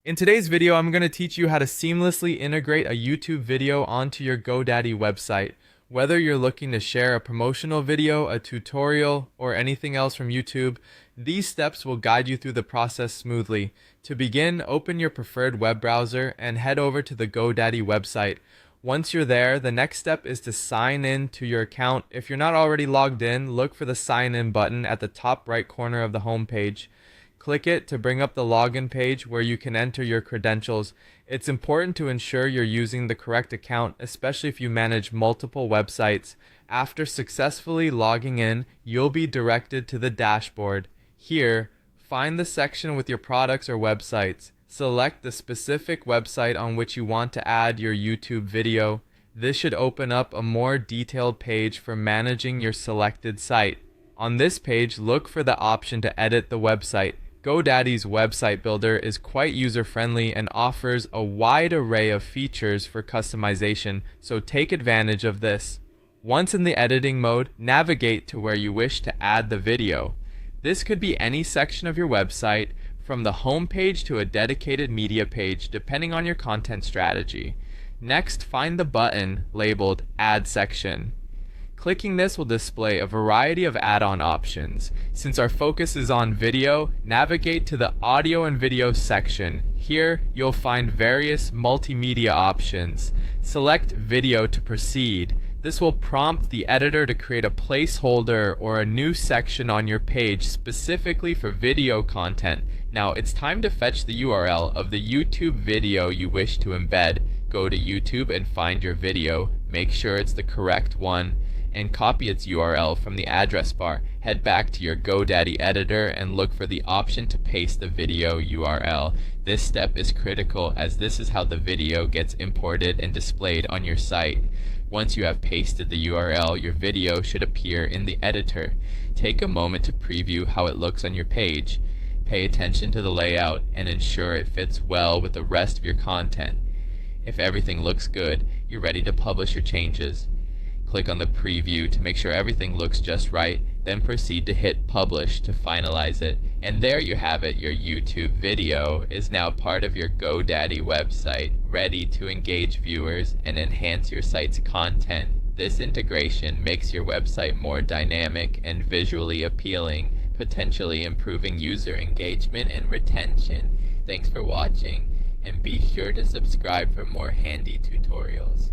In today's video, I'm going to teach you how to seamlessly integrate a YouTube video onto your GoDaddy website. Whether you're looking to share a promotional video, a tutorial, or anything else from YouTube, these steps will guide you through the process smoothly. To begin, open your preferred web browser and head over to the GoDaddy website. Once you're there, the next step is to sign in to your account. If you're not already logged in, look for the sign in button at the top right corner of the home page. Click it to bring up the login page where you can enter your credentials. It's important to ensure you're using the correct account, especially if you manage multiple websites. After successfully logging in, you'll be directed to the dashboard. Here, find the section with your products or websites. Select the specific website on which you want to add your YouTube video. This should open up a more detailed page for managing your selected site. On this page, look for the option to edit the website. GoDaddy's website builder is quite user-friendly and offers a wide array of features for customization, so take advantage of this. Once in the editing mode, navigate to where you wish to add the video. This could be any section of your website, from the home page to a dedicated media page, depending on your content strategy. Next, find the button labeled Add Section. Clicking this will display a variety of add-on options. Since our focus is on video, navigate to the audio and video section. Here, you'll find various multimedia options. Select video to proceed. This will prompt the editor to create a placeholder or a new section on your page specifically for video content. Now it's time to fetch the URL of the YouTube video you wish to embed. Go to YouTube and find your video. Make sure it's the correct one, and copy its URL from the address bar. Head back to your GoDaddy editor and look for the option to paste the video URL. This step is critical as this is how the video gets imported and displayed on your site. Once you have pasted the URL, your video should appear in the editor. Take a moment to preview how it looks on your page. Pay attention to the layout and ensure it fits well with the rest of your content. If everything looks good, you're ready to publish your changes. Click on the preview to make sure everything looks just right, then proceed to hit publish to finalize it. And there you have it, your YouTube video is now part of your GoDaddy website, ready to engage viewers and enhance your site's content. This integration makes your website more dynamic and visually appealing, potentially improving user engagement and retention. Thanks for watching, and be sure to subscribe for more handy tutorials.